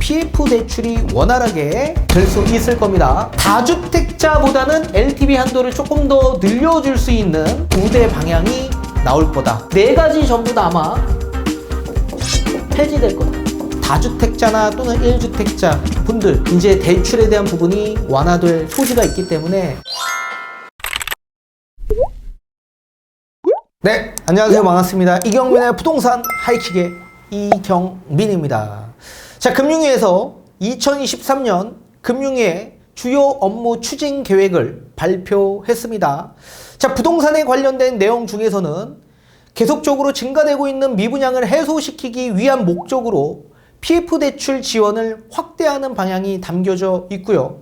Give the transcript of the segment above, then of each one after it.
PF 대출이 원활하게 될 수 있을 겁니다. 다주택자보다는 LTV 한도를 조금 더 늘려줄 수 있는 우대 방향이 나올 거다. 네 가지 전부 다 아마 폐지될 거다. 다주택자나 또는 1주택자 분들 이제 대출에 대한 부분이 완화될 소지가 있기 때문에. 네, 안녕하세요. 반갑습니다. 이경민의 부동산 하이킥의 이경민입니다. 자, 금융위에서 2023년 금융위의 주요 업무 추진 계획을 발표했습니다. 자, 부동산에 관련된 내용 중에서는 계속적으로 증가되고 있는 미분양을 해소시키기 위한 목적으로 PF 대출 지원을 확대하는 방향이 담겨져 있고요.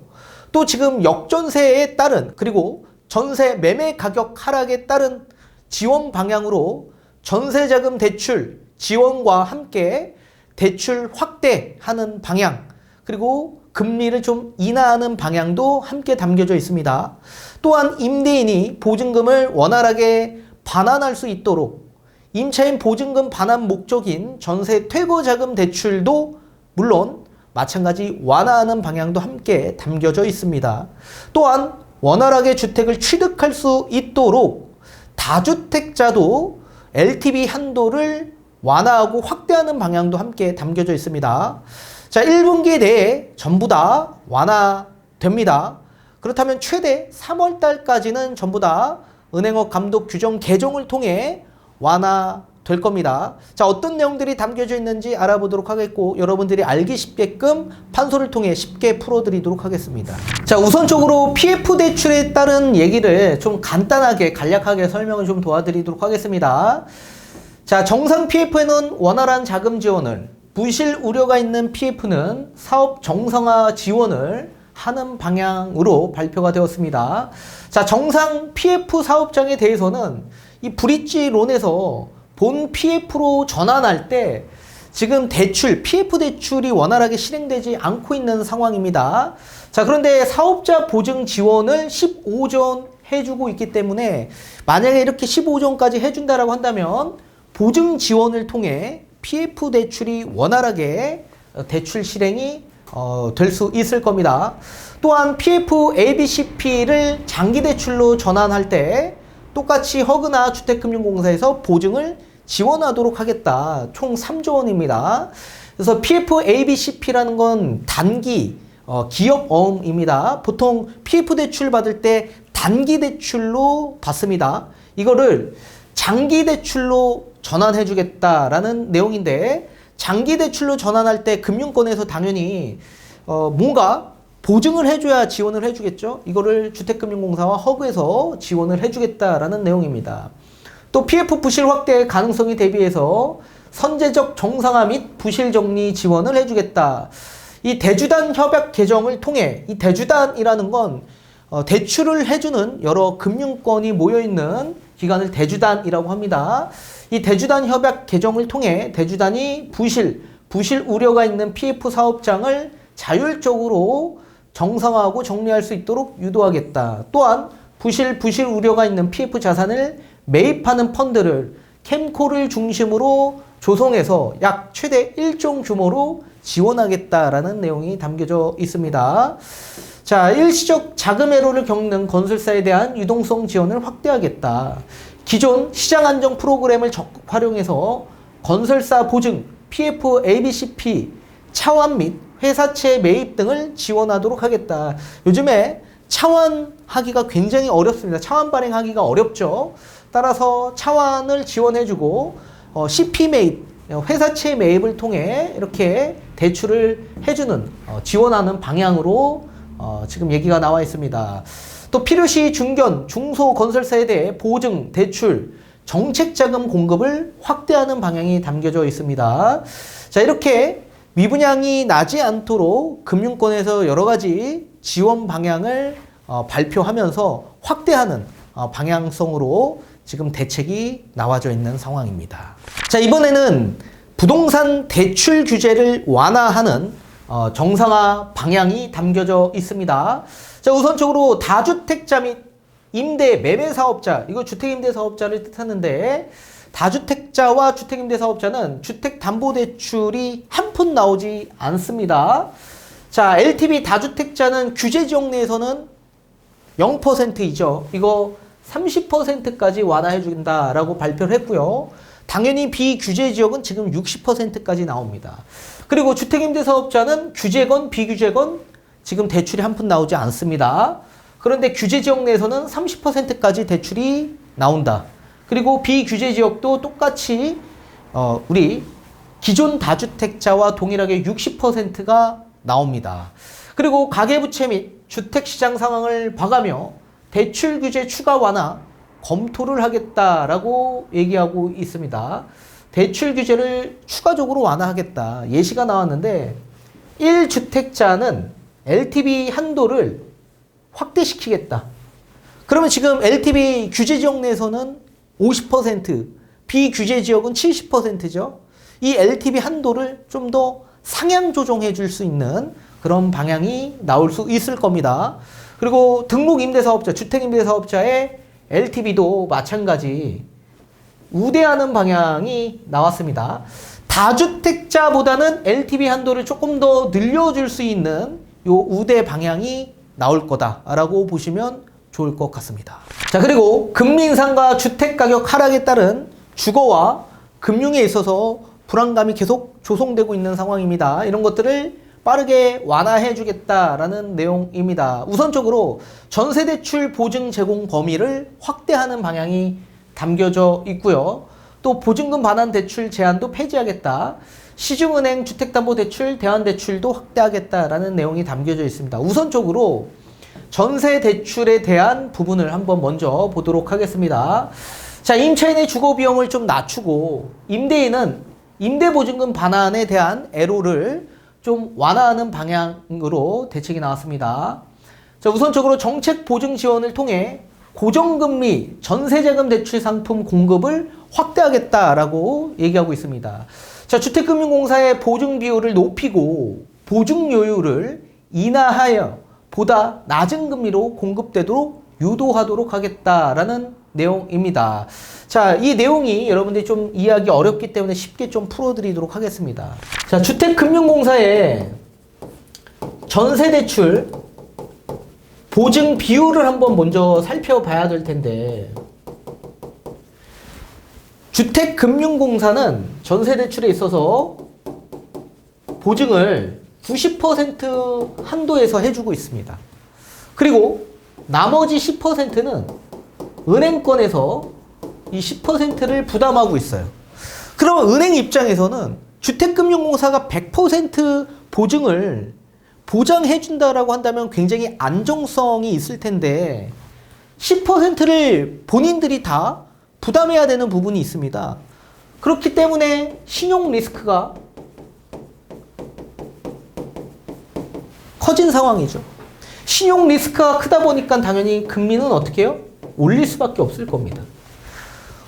또 지금 역전세에 따른 그리고 전세 매매 가격 하락에 따른 지원 방향으로 전세자금 대출 지원과 함께 대출 확대하는 방향, 그리고 금리를 좀 인하하는 방향도 함께 담겨져 있습니다. 또한 임대인이 보증금을 원활하게 반환할 수 있도록 임차인 보증금 반환 목적인 전세 퇴거자금 대출도 물론 마찬가지 완화하는 방향도 함께 담겨져 있습니다. 또한 원활하게 주택을 취득할 수 있도록 다주택자도 LTV 한도를 완화하고 확대하는 방향도 함께 담겨져 있습니다. 자, 1분기 내에 전부 다 완화됩니다. 그렇다면 최대 3월 달까지는 전부 다 은행업 감독 규정 개정을 통해 완화될 겁니다. 자, 어떤 내용들이 담겨져 있는지 알아보도록 하겠고, 여러분들이 알기 쉽게끔 판소를 통해 쉽게 풀어드리도록 하겠습니다. 자, 우선적으로 PF 대출에 따른 얘기를 좀 간단하게 간략하게 설명을 좀 도와드리도록 하겠습니다. 자, 정상 PF에는 원활한 자금 지원을, 부실 우려가 있는 PF는 사업 정상화 지원을 하는 방향으로 발표가 되었습니다. 자, 정상 PF 사업장에 대해서는 이 브릿지론에서 본 PF로 전환할 때 지금 대출, PF 대출이 원활하게 실행되지 않고 있는 상황입니다. 자, 그런데 사업자 보증 지원을 15전 해주고 있기 때문에 만약에 이렇게 15전까지 해준다라고 한다면 보증 지원을 통해 PF 대출이 원활하게 대출 실행이 될 수 있을 겁니다. 또한 PF ABCP를 장기 대출로 전환할 때 똑같이 허그나 주택금융공사에서 보증을 지원하도록 하겠다. 총 3조 원입니다. 그래서 PF ABCP라는 건 단기 기업 어음입니다. 보통 PF 대출 받을 때 단기 대출로 받습니다. 이거를 장기 대출로 전환해 주겠다라는 내용인데, 장기 대출로 전환할 때 금융권에서 당연히 뭔가 보증을 해줘야 지원을 해주겠죠. 이거를 주택금융공사와 허그에서 지원을 해주겠다라는 내용입니다. 또 PF 부실 확대 가능성에 대비해서 선제적 정상화 및 부실 정리 지원을 해주겠다. 이 대주단 협약 개정을 통해, 이 대주단이라는 건 대출을 해주는 여러 금융권이 모여있는 기관을 대주단이라고 합니다. 이 대주단 협약 개정을 통해 대주단이 부실 우려가 있는 PF 사업장을 자율적으로 정상화하고 정리할 수 있도록 유도하겠다. 또한 부실 우려가 있는 PF 자산을 매입하는 펀드를 캠코를 중심으로 조성해서 약 최대 1조 규모로 지원하겠다라는 내용이 담겨져 있습니다. 자, 일시적 자금 애로를 겪는 건설사에 대한 유동성 지원을 확대하겠다. 기존 시장 안정 프로그램을 적극 활용해서 건설사 보증, PF ABCP, 차환 및 회사채 매입 등을 지원하도록 하겠다. 요즘에 차환하기가 굉장히 어렵습니다. 차환 발행하기가 어렵죠. 따라서 차환을 지원해주고 CP 매입, 회사채 매입을 통해 이렇게 대출을 해주는 지원하는 방향으로 지금 얘기가 나와 있습니다. 또 필요시 중견, 중소건설사에 대해 보증, 대출, 정책자금 공급을 확대하는 방향이 담겨져 있습니다. 자, 이렇게 미분양이 나지 않도록 금융권에서 여러 가지 지원 방향을 발표하면서 확대하는 방향성으로 지금 대책이 나와져 있는 상황입니다. 자, 이번에는 부동산 대출 규제를 완화하는 정상화 방향이 담겨져 있습니다. 자, 우선적으로 다주택자 및 임대 매매 사업자, 이거 주택임대 사업자를 뜻하는데, 다주택자와 주택임대사업자는 주택담보대출이 한 푼 나오지 않습니다. 자, LTV 다주택자는 규제지역 내에서는 0%이죠. 이거 30%까지 완화해 준다라고 발표를 했고요. 당연히 비규제지역은 지금 60%까지 나옵니다. 그리고 주택임대사업자는 규제건 비규제건 지금 대출이 한 푼 나오지 않습니다. 그런데 규제지역 내에서는 30%까지 대출이 나온다. 그리고 비규제지역도 똑같이 우리 기존 다주택자와 동일하게 60%가 나옵니다. 그리고 가계부채 및 주택시장 상황을 봐가며 대출 규제 추가 완화 검토를 하겠다라고 얘기하고 있습니다. 대출 규제를 추가적으로 완화하겠다. 예시가 나왔는데 1주택자는 LTV 한도를 확대시키겠다. 그러면 지금 LTV 규제지역 내에서는 50%, 비규제지역은 70%죠. 이 LTV 한도를 좀 더 상향 조정해 줄 수 있는 그런 방향이 나올 수 있을 겁니다. 그리고 등록임대사업자, 주택임대사업자의 LTV도 마찬가지 우대하는 방향이 나왔습니다. 다주택자보다는 LTV 한도를 조금 더 늘려줄 수 있는 요 우대 방향이 나올 거다라고 보시면 좋을 것 같습니다. 자, 그리고 금리 인상과 주택가격 하락에 따른 주거와 금융에 있어서 불안감이 계속 조성되고 있는 상황입니다. 이런 것들을 빠르게 완화해 주겠다라는 내용입니다. 우선적으로 전세대출 보증 제공 범위를 확대하는 방향이 담겨져 있고요. 또 보증금 반환 대출 제한도 폐지하겠다. 시중은행 주택담보대출, 대환대출도 확대하겠다라는 내용이 담겨져 있습니다. 우선적으로 전세대출에 대한 부분을 한번 먼저 보도록 하겠습니다. 자, 임차인의 주거비용을 좀 낮추고 임대인은 임대보증금 반환에 대한 애로를 좀 완화하는 방향으로 대책이 나왔습니다. 자, 우선적으로 정책 보증 지원을 통해 고정금리 전세자금 대출 상품 공급을 확대하겠다라고 얘기하고 있습니다. 자, 주택금융공사의 보증 비율을 높이고 보증료율을 인하하여 보다 낮은 금리로 공급되도록 유도하도록 하겠다라는 내용입니다. 자, 이 내용이 여러분들이 좀 이해하기 어렵기 때문에 쉽게 좀 풀어드리도록 하겠습니다. 자, 주택금융공사의 전세대출 보증 비율을 한번 먼저 살펴봐야 될 텐데, 주택금융공사는 전세대출에 있어서 보증을 90% 한도에서 해주고 있습니다. 그리고 나머지 10%는 은행권에서 이 10%를 부담하고 있어요. 그러면 은행 입장에서는 주택금융공사가 100% 보증을 보장해준다라고 한다면 굉장히 안정성이 있을 텐데 10%를 본인들이 다 부담해야 되는 부분이 있습니다. 그렇기 때문에 신용 리스크가 커진 상황이죠. 신용 리스크가 크다 보니까 당연히 금리는 어떻게 해요? 올릴 수밖에 없을 겁니다.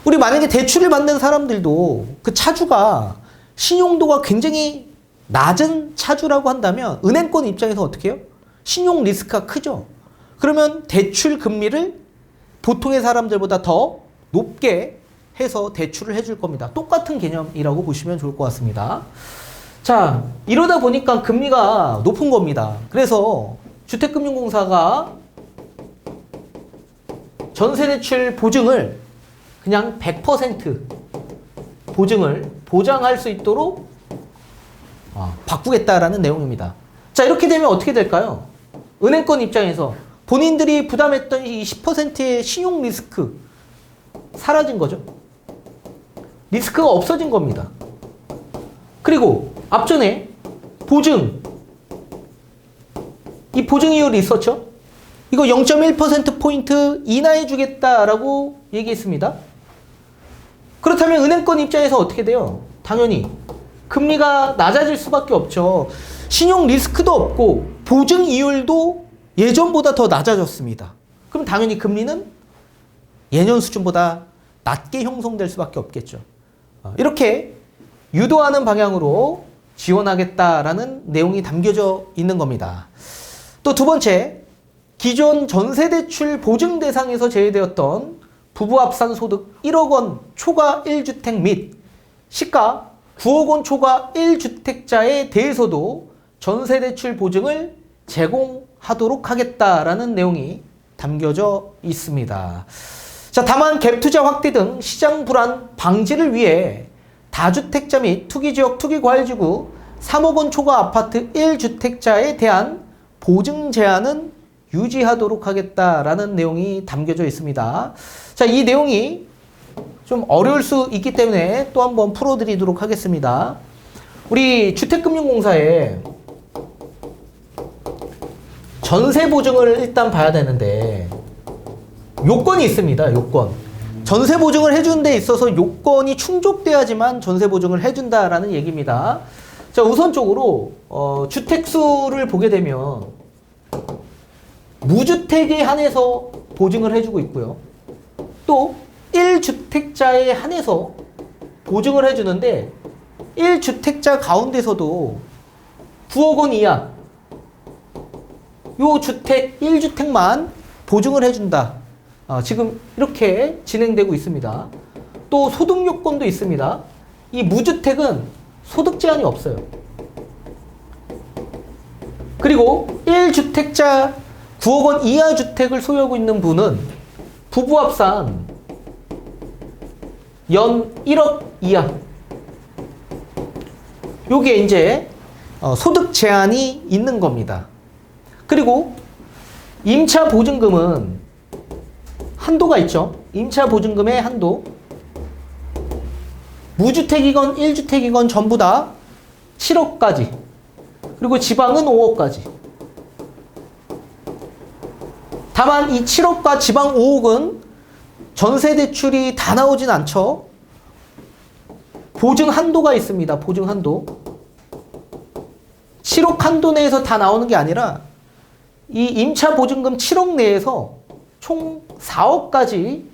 우리 만약에 대출을 받는 사람들도 그 차주가 신용도가 굉장히 낮은 차주라고 한다면 은행권 입장에서 어떻게 해요? 신용 리스크가 크죠. 그러면 대출 금리를 보통의 사람들보다 더 높게 해서 대출을 해줄 겁니다. 똑같은 개념이라고 보시면 좋을 것 같습니다. 자, 이러다 보니까 금리가 높은 겁니다. 그래서 주택금융공사가 전세대출 보증을 그냥 100% 보증을 보장할 수 있도록 바꾸겠다라는 내용입니다. 자, 이렇게 되면 어떻게 될까요? 은행권 입장에서 본인들이 부담했던 이 10%의 신용 리스크 사라진 거죠. 리스크가 없어진 겁니다. 그리고 앞전에 보증, 이 보증 이율이 있었죠? 이거 0.1%포인트 인하해 주겠다라고 얘기했습니다. 그렇다면 은행권 입장에서 어떻게 돼요? 당연히 금리가 낮아질 수밖에 없죠. 신용 리스크도 없고 보증 이율도 예전보다 더 낮아졌습니다. 그럼 당연히 금리는 예년 수준보다 낮게 형성될 수밖에 없겠죠. 이렇게 유도하는 방향으로 지원하겠다라는 내용이 담겨져 있는 겁니다. 또 두 번째, 기존 전세대출 보증 대상에서 제외되었던 부부 합산 소득 1억 원 초과 1주택 및 시가 9억 원 초과 1주택자에 대해서도 전세대출 보증을 제공하도록 하겠다라는 내용이 담겨져 있습니다. 자, 다만 갭투자 확대 등 시장 불안 방지를 위해 다주택자 및 투기지역 투기과열지구 3억 원 초과 아파트 1주택자에 대한 보증 제한은 유지하도록 하겠다라는 내용이 담겨져 있습니다. 자, 이 내용이 좀 어려울 수 있기 때문에 또 한번 풀어드리도록 하겠습니다. 우리 주택금융공사에 전세 보증을 일단 봐야 되는데 요건이 있습니다. 요건. 전세 보증을 해주는 데 있어서 요건이 충족돼야지만 전세 보증을 해준다라는 얘기입니다. 자, 우선적으로 주택수를 보게 되면 무주택에 한해서 보증을 해주고 있고요. 또 1주택자에 한해서 보증을 해주는데 1주택자 가운데서도 9억 원 이하 요 주택 1주택만 보증을 해준다. 지금 이렇게 진행되고 있습니다. 또 소득 요건도 있습니다. 이 무주택은 소득 제한이 없어요. 그리고 1주택자 9억 원 이하 주택을 소유하고 있는 분은 부부 합산 연 1억 이하. 요게 이제 소득 제한이 있는 겁니다. 그리고 임차 보증금은 한도가 있죠. 임차 보증금의 한도. 무주택이건 1주택이건 전부 다 7억까지. 그리고 지방은 5억까지. 다만 이 7억과 지방 5억은 전세 대출이 다 나오진 않죠. 보증 한도가 있습니다. 보증 한도. 7억 한도 내에서 다 나오는 게 아니라 이 임차 보증금 7억 내에서 총 4억까지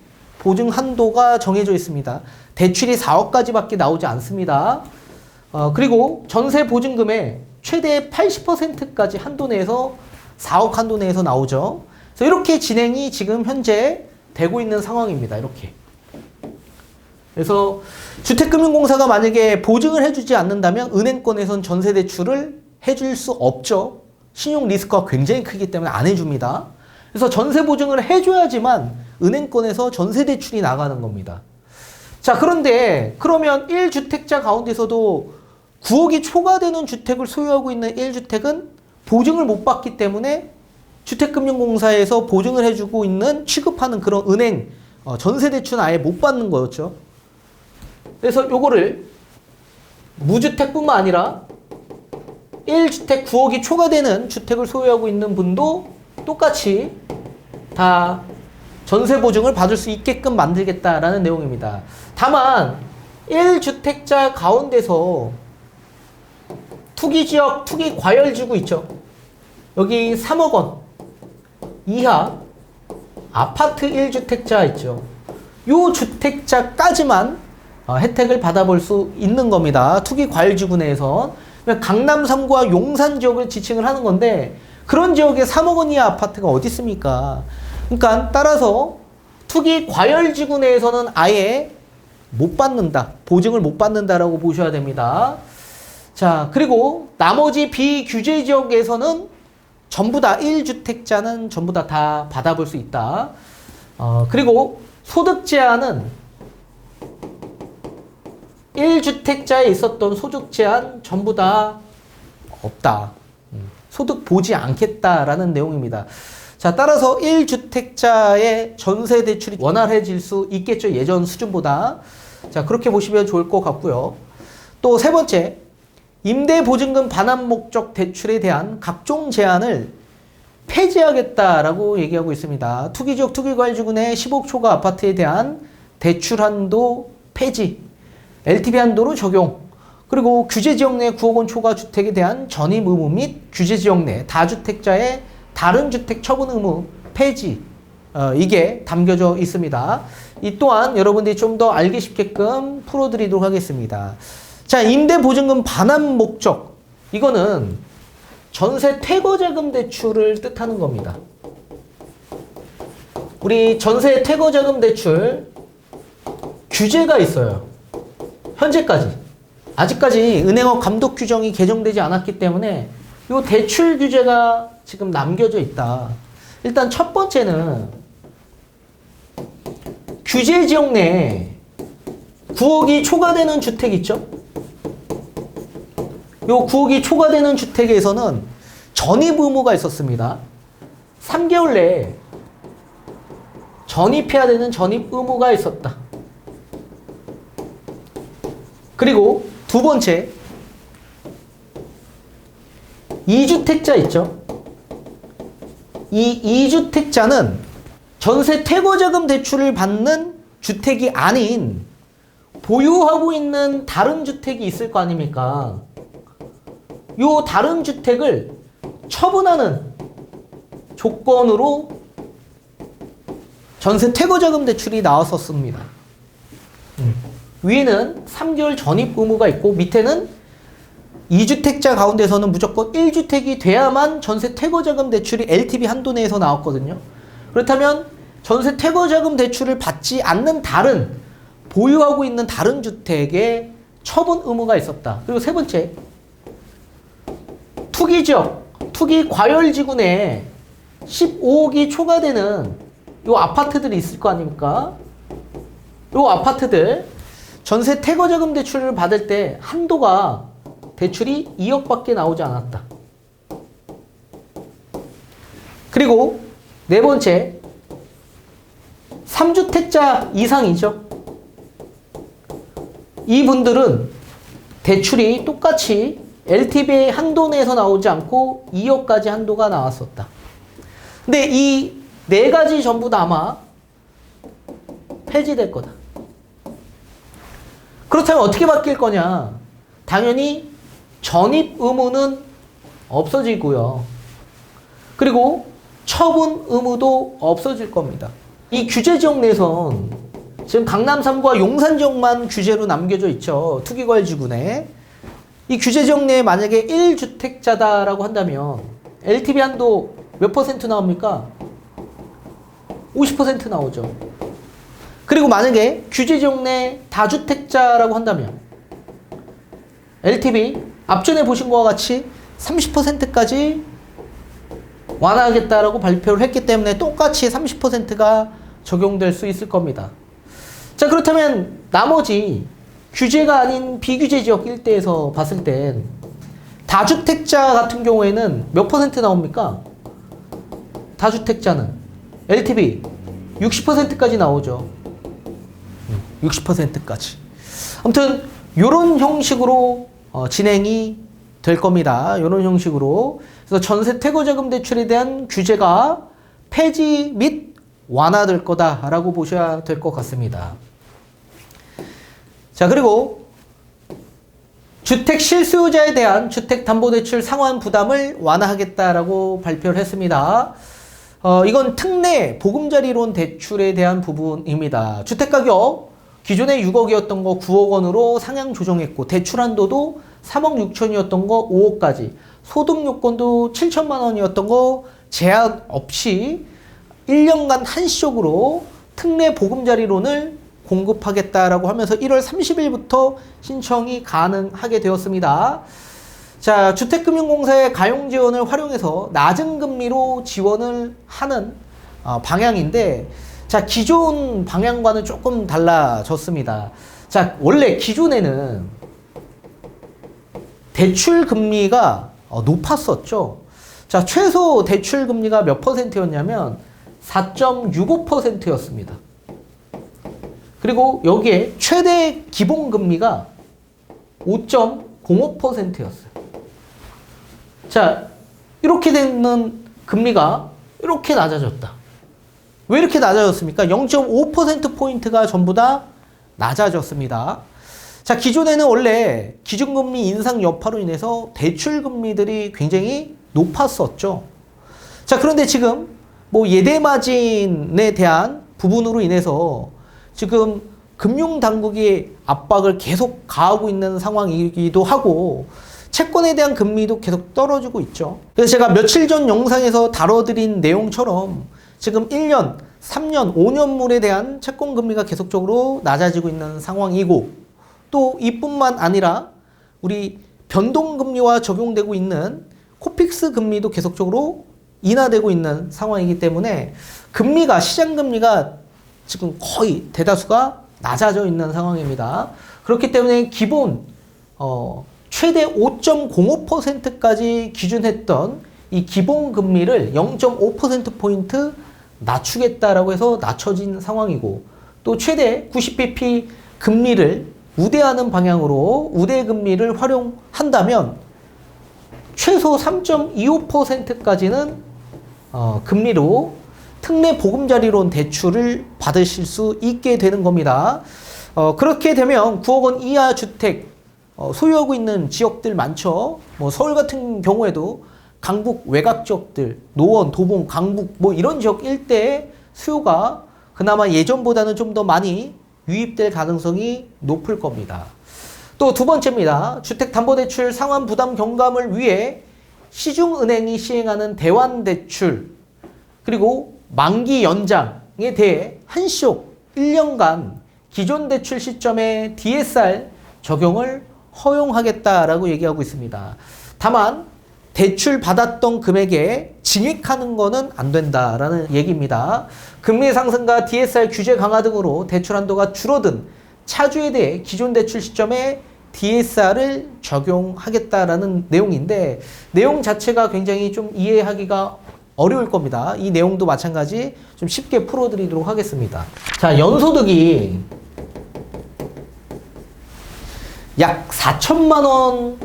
보증 한도가 정해져 있습니다. 대출이 4억까지밖에 나오지 않습니다. 그리고 전세 보증금의 최대 80%까지 한도 내에서 4억 한도 내에서 나오죠. 그래서 이렇게 진행이 지금 현재 되고 있는 상황입니다. 이렇게. 그래서 주택금융공사가 만약에 보증을 해주지 않는다면 은행권에선 전세 대출을 해줄 수 없죠. 신용 리스크가 굉장히 크기 때문에 안 해줍니다. 그래서 전세 보증을 해줘야지만 은행권에서 전세 대출이 나가는 겁니다. 자, 그런데 그러면 1주택자 가운데서도 9억이 초과되는 주택을 소유하고 있는 1주택은 보증을 못 받기 때문에 주택금융공사에서 보증을 해주고 있는 취급하는 그런 은행 전세 대출은 아예 못 받는 거였죠. 그래서 요거를 무주택뿐만 아니라 1주택 9억이 초과되는 주택을 소유하고 있는 분도 똑같이 다 전세 보증을 받을 수 있게끔 만들겠다라는 내용입니다. 다만 1주택자 가운데서 투기지역, 투기과열지구 있죠. 여기 3억 원 이하 아파트 1주택자 있죠. 요 주택자까지만 혜택을 받아볼 수 있는 겁니다. 투기과열지구 내에서. 강남 3구와 용산 지역을 지칭을 하는 건데 그런 지역에 3억 원 이하 아파트가 어디 있습니까? 그러니까 따라서 투기과열지구 내에서는 아예 못 받는다. 보증을 못 받는다라고 보셔야 됩니다. 자, 그리고 나머지 비규제 지역에서는 전부 다 1주택자는 전부 다 받아볼 수 있다. 그리고 소득 제한은 1주택자에 있었던 소득 제한 전부 다 없다. 소득 보지 않겠다라는 내용입니다. 자, 따라서 1주택자의 전세 대출이 원활해질 수 있겠죠. 예전 수준보다. 자, 그렇게 보시면 좋을 것 같고요. 또 세 번째, 임대보증금 반환 목적 대출에 대한 각종 제한을 폐지하겠다라고 얘기하고 있습니다. 투기지역 투기과열지구 내 10억 초과 아파트에 대한 대출 한도 폐지, LTV 한도로 적용, 그리고 규제지역 내 9억 원 초과 주택에 대한 전입 의무 및 규제지역 내 다주택자의 다른 주택 처분 의무 폐지, 이게 담겨져 있습니다. 이 또한 여러분들이 좀 더 알기 쉽게끔 풀어드리도록 하겠습니다. 자, 임대보증금 반환 목적, 이거는 전세 퇴거자금 대출을 뜻하는 겁니다. 우리 전세 퇴거자금 대출 규제가 있어요. 현재까지. 아직까지 은행업 감독 규정이 개정되지 않았기 때문에 이 대출 규제가 지금 남겨져 있다. 일단 첫 번째는 규제 지역 내에 9억이 초과되는 주택 있죠? 요 9억이 초과되는 주택에서는 전입 의무가 있었습니다. 3개월 내에 전입해야 되는 전입 의무가 있었다. 그리고 두 번째, 2주택자 있죠? 이 2주택자는 전세 퇴거자금 대출을 받는 주택이 아닌 보유하고 있는 다른 주택이 있을 거 아닙니까? 요 다른 주택을 처분하는 조건으로 전세 퇴거자금 대출이 나왔었습니다. 위에는 3개월 전입 의무가 있고 밑에는 2주택자 가운데서는 무조건 1주택이 돼야만 전세 퇴거자금 대출이 LTV 한도 내에서 나왔거든요. 그렇다면 전세 퇴거자금 대출을 받지 않는 다른 보유하고 있는 다른 주택에 처분 의무가 있었다. 그리고 세 번째, 투기지역, 투기 과열지구 내에 15억이 초과되는 요 아파트들이 있을 거 아닙니까? 요 아파트들 전세 퇴거자금 대출을 받을 때 한도가 대출이 2억밖에 나오지 않았다. 그리고 네 번째, 3주택자 이상이죠. 이분들은 대출이 똑같이 LTV의 한도 내에서 나오지 않고 2억까지 한도가 나왔었다. 근데 이 네 가지 전부 다 아마 폐지될 거다. 그렇다면 어떻게 바뀔 거냐? 당연히 전입 의무는 없어지고요. 그리고 처분 의무도 없어질 겁니다. 이 규제 지역 내선 지금 강남 3구와 용산 지역만 규제로 남겨져 있죠. 투기과열지구 내. 이 규제 지역 내에 만약에 1주택자다라고 한다면 LTV 한도 몇 퍼센트 나옵니까? 50% 나오죠. 그리고 만약에 규제 지역 내 다주택자라고 한다면 LTV 앞전에 보신 것과 같이 30%까지 완화하겠다라고 발표를 했기 때문에 똑같이 30%가 적용될 수 있을 겁니다. 자, 그렇다면 나머지 규제가 아닌 비규제 지역 일대에서 봤을 땐 다주택자 같은 경우에는 몇 퍼센트 나옵니까? 다주택자는 LTV 60%까지 나오죠. 60%까지. 아무튼 이런 형식으로 진행이 될 겁니다. 이런 형식으로. 그래서 전세 퇴거자금 대출에 대한 규제가 폐지 및 완화될 거다라고 보셔야 될 것 같습니다. 자, 그리고 주택 실수요자에 대한 주택담보대출 상환 부담을 완화하겠다라고 발표를 했습니다. 이건 특례 보금자리론 대출에 대한 부분입니다. 주택가격 기존에 6억이었던 거 9억 원으로 상향 조정했고 대출 한도도 3억 6천이었던 거 5억까지, 소득 요건도 7천만 원이었던 거 제한 없이 1년간 한시적으로 특례 보금자리론을 공급하겠다라고 하면서 1월 30일부터 신청이 가능하게 되었습니다. 자, 주택금융공사의 가용지원을 활용해서 낮은 금리로 지원을 하는 방향인데, 자, 기존 방향과는 조금 달라졌습니다. 자, 원래 기존에는 대출 금리가 높았었죠. 자, 최소 대출 금리가 몇 퍼센트였냐면 4.65%였습니다. 그리고 여기에 최대 기본 금리가 5.05%였어요. 자, 이렇게 되는 금리가 이렇게 낮아졌다. 왜 이렇게 낮아졌습니까? 0.5%포인트가 전부 다 낮아졌습니다. 자, 기존에는 원래 기준금리 인상 여파로 인해서 대출금리들이 굉장히 높았었죠. 자, 그런데 지금 뭐 예대마진에 대한 부분으로 인해서 지금 금융당국이 압박을 계속 가하고 있는 상황이기도 하고 채권에 대한 금리도 계속 떨어지고 있죠. 그래서 제가 며칠 전 영상에서 다뤄드린 내용처럼 지금 1년 3년, 5년물에 대한 채권 금리가 계속적으로 낮아지고 있는 상황이고, 또 이뿐만 아니라 우리 변동금리와 적용되고 있는 코픽스 금리도 계속적으로 인하되고 있는 상황이기 때문에 금리가, 시장금리가 지금 거의 대다수가 낮아져 있는 상황입니다. 그렇기 때문에 기본 최대 5.05%까지 기준했던 이 기본금리를 0.5%포인트 낮추겠다라고 해서 낮춰진 상황이고, 또 최대 90bp 금리를 우대하는 방향으로 우대금리를 활용한다면 최소 3.25%까지는 금리로 특례 보금자리론 대출을 받으실 수 있게 되는 겁니다. 그렇게 되면 9억 원 이하 주택 소유하고 있는 지역들 많죠. 뭐 서울 같은 경우에도 강북 외곽 지역들, 노원, 도봉, 강북 뭐 이런 지역 일대의 수요가 그나마 예전보다는 좀 더 많이 유입될 가능성이 높을 겁니다. 또 두 번째입니다. 주택담보대출 상환 부담 경감을 위해 시중은행이 시행하는 대환대출, 그리고 만기 연장에 대해 한시적 1년간 기존 대출 시점에 DSR 적용을 허용하겠다라고 얘기하고 있습니다. 다만 대출 받았던 금액에 증액하는 거는 안 된다라는 얘기입니다. 금리 상승과 DSR 규제 강화 등으로 대출 한도가 줄어든 차주에 대해 기존 대출 시점에 DSR을 적용하겠다라는 내용인데, 내용 자체가 굉장히 좀 이해하기가 어려울 겁니다. 이 내용도 마찬가지 좀 쉽게 풀어드리도록 하겠습니다. 자, 연소득이 약 4천만 원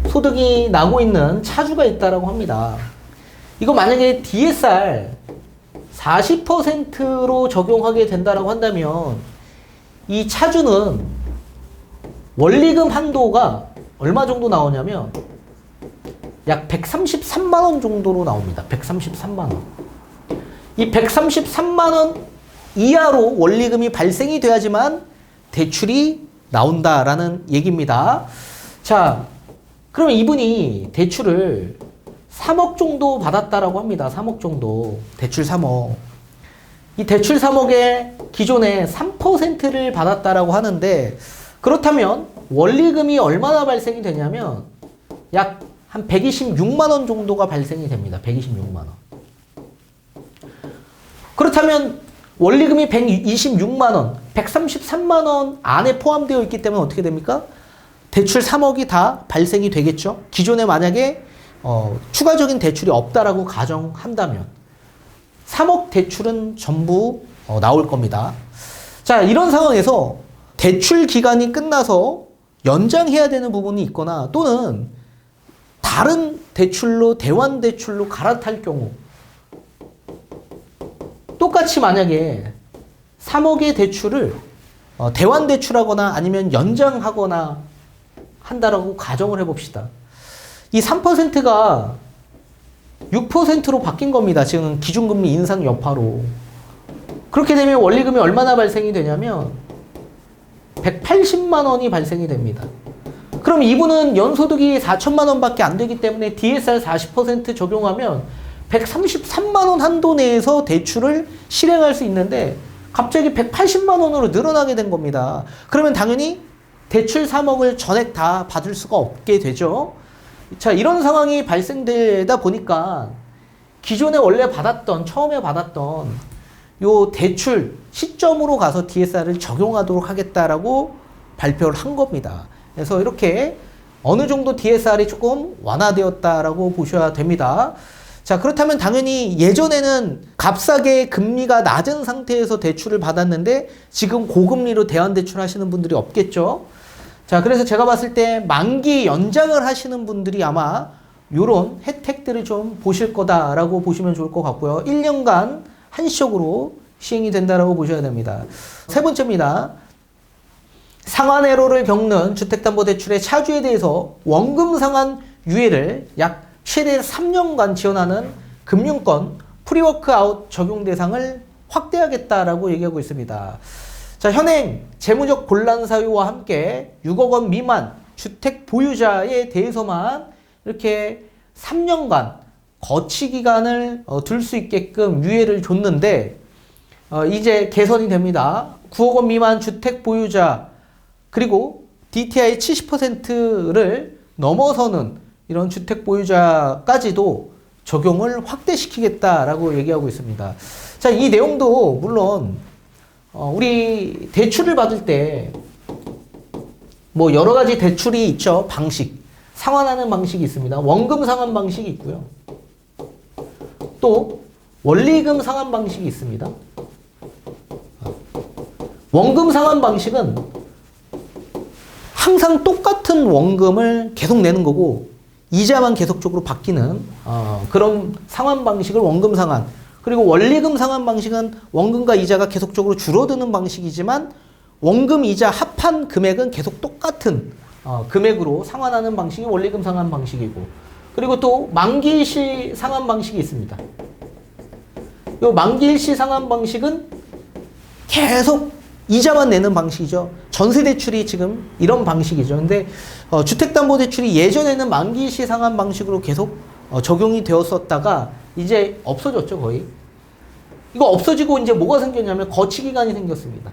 소득이 나고 있는 차주가 있다라고 합니다. 이거 만약에 DSR 40%로 적용하게 된다라고 한다면 이 차주는 원리금 한도가 얼마 정도 나오냐면 약 133만 원 정도로 나옵니다. 133만 원. 이 133만 원 이하로 원리금이 발생이 돼야지만 대출이 나온다라는 얘기입니다. 자, 그러면 이분이 대출을 3억 정도 받았다라고 합니다. 3억 정도. 대출 3억. 이 대출 3억에 기존에 3%를 받았다라고 하는데, 그렇다면 원리금이 얼마나 발생이 되냐면 약 한 126만 원 정도가 발생이 됩니다. 126만 원. 그렇다면 원리금이 126만 원, 133만 원 안에 포함되어 있기 때문에 어떻게 됩니까? 대출 3억이 다 발생이 되겠죠. 기존에 만약에 추가적인 대출이 없다라고 가정한다면 3억 대출은 전부 나올 겁니다. 자, 이런 상황에서 대출 기간이 끝나서 연장해야 되는 부분이 있거나 또는 다른 대출로 대환 대출로 갈아탈 경우, 똑같이 만약에 3억의 대출을 대환 대출하거나 아니면 연장하거나 한다라고 가정을 해봅시다. 이 3%가 6%로 바뀐 겁니다. 지금 기준금리 인상 여파로. 그렇게 되면 원리금이 얼마나 발생이 되냐면 180만 원이 발생이 됩니다. 그럼 이분은 연소득이 4천만 원밖에 안 되기 때문에 DSR 40% 적용하면 133만 원 한도 내에서 대출을 실행할 수 있는데 갑자기 180만 원으로 늘어나게 된 겁니다. 그러면 당연히 대출 3억을 전액 다 받을 수가 없게 되죠. 자, 이런 상황이 발생되다 보니까 기존에 원래 받았던, 처음에 받았던 요 대출 시점으로 가서 DSR을 적용하도록 하겠다라고 발표를 한 겁니다. 그래서 이렇게 어느 정도 DSR이 조금 완화되었다라고 보셔야 됩니다. 자, 그렇다면 당연히 예전에는 값싸게 금리가 낮은 상태에서 대출을 받았는데 지금 고금리로 대환대출 하시는 분들이 없겠죠. 자, 그래서 제가 봤을 때 만기 연장을 하시는 분들이 아마 이런 혜택들을 좀 보실 거다라고 보시면 좋을 것 같고요. 1년간 한시적으로 시행이 된다라고 보셔야 됩니다. 세 번째입니다. 상환애로를 겪는 주택담보대출의 차주에 대해서 원금 상환 유예를 약 최대 3년간 지원하는 금융권 프리워크아웃 적용 대상을 확대하겠다라고 얘기하고 있습니다. 자, 현행 재무적 곤란 사유와 함께 6억 원 미만 주택 보유자에 대해서만 이렇게 3년간 거치 기간을 둘 수 있게끔 유예를 줬는데, 이제 개선이 됩니다. 9억 원 미만 주택 보유자 그리고 DTI 70%를 넘어서는 이런 주택 보유자까지도 적용을 확대시키겠다라고 얘기하고 있습니다. 자, 이 내용도 물론 우리 대출을 받을 때 뭐 여러 가지 대출이 있죠. 방식, 상환하는 방식이 있습니다. 원금 상환 방식이 있고요. 또 원리금 상환 방식이 있습니다. 원금 상환 방식은 항상 똑같은 원금을 계속 내는 거고 이자만 계속적으로 바뀌는 그런 상환 방식을 원금 상환, 그리고 원리금 상환 방식은 원금과 이자가 계속적으로 줄어드는 방식이지만 원금 이자 합한 금액은 계속 똑같은 금액으로 상환하는 방식이 원리금 상환 방식이고, 그리고 또 만기일시 상환 방식이 있습니다. 이 만기일시 상환 방식은 계속 이자만 내는 방식이죠. 전세대출이 지금 이런 방식이죠. 근데 주택담보대출이 예전에는 만기일시 상환 방식으로 계속 적용이 되었었다가 이제 없어졌죠, 거의. 이거 없어지고 이제 뭐가 생겼냐면 거치기간이 생겼습니다.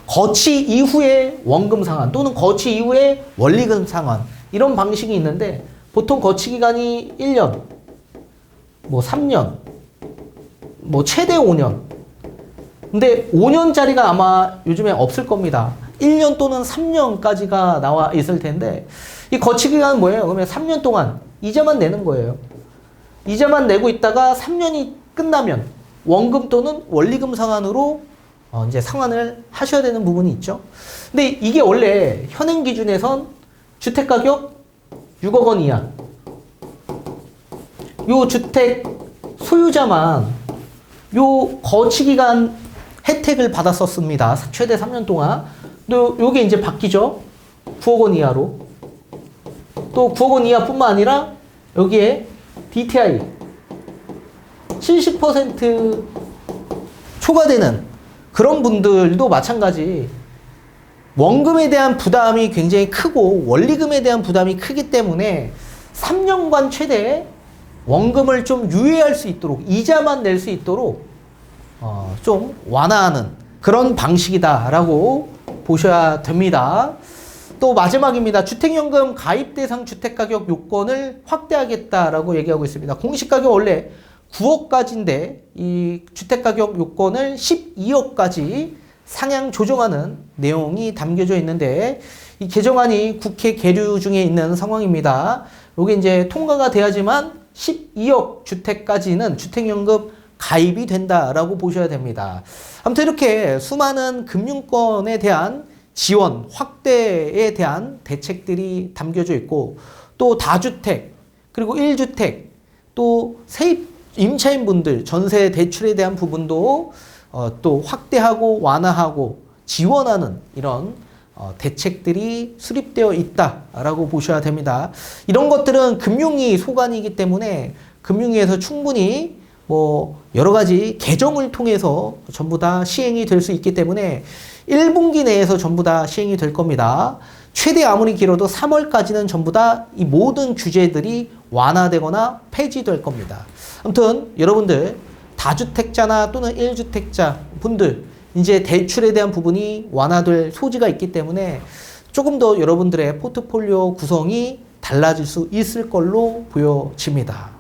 거치 이후에 원금 상환 또는 거치 이후에 원리금 상환 이런 방식이 있는데 보통 거치기간이 1년, 뭐 3년, 뭐 최대 5년. 근데 5년짜리가 아마 요즘에 없을 겁니다. 1년 또는 3년까지가 나와 있을 텐데 이 거치기간은 뭐예요? 그러면 3년 동안 이자만 내는 거예요. 이자만 내고 있다가 3년이 끝나면 원금 또는 원리금 상환으로 이제 상환을 하셔야 되는 부분이 있죠. 근데 이게 원래 현행 기준에선 주택가격 6억 원 이하 요 주택 소유자만 요 거치기간 혜택을 받았었습니다. 최대 3년 동안. 또 요게 이제 바뀌죠. 9억 원 이하로. 또 9억 원 이하뿐만 아니라 여기에 DTI 70% 초과되는 그런 분들도 마찬가지 원금에 대한 부담이 굉장히 크고 원리금에 대한 부담이 크기 때문에 3년간 최대 원금을 좀 유예할 수 있도록 이자만 낼 수 있도록 좀 완화하는 그런 방식이다라고 보셔야 됩니다. 또 마지막입니다. 주택연금 가입 대상 주택가격 요건을 확대하겠다라고 얘기하고 있습니다. 공시가격 원래 9억까지인데 이 주택가격 요건을 12억까지 상향 조정하는 내용이 담겨져 있는데 이 개정안이 국회 계류 중에 있는 상황입니다. 이게 이제 통과가 돼야지만 12억 주택까지는 주택연금 가입이 된다라고 보셔야 됩니다. 아무튼 이렇게 수많은 금융권에 대한 지원, 확대에 대한 대책들이 담겨져 있고 또 다주택, 그리고 1주택, 또 세입 임차인분들 전세 대출에 대한 부분도 또 확대하고 완화하고 지원하는 이런 대책들이 수립되어 있다라고 보셔야 됩니다. 이런 것들은 금융위 소관이기 때문에 금융위에서 충분히 뭐 여러 가지 개정을 통해서 전부 다 시행이 될 수 있기 때문에 1분기 내에서 전부 다 시행이 될 겁니다. 최대 아무리 길어도 3월까지는 전부 다 이 모든 규제들이 완화되거나 폐지될 겁니다. 아무튼 여러분들 다주택자나 또는 1주택자 분들 이제 대출에 대한 부분이 완화될 소지가 있기 때문에 조금 더 여러분들의 포트폴리오 구성이 달라질 수 있을 걸로 보여집니다.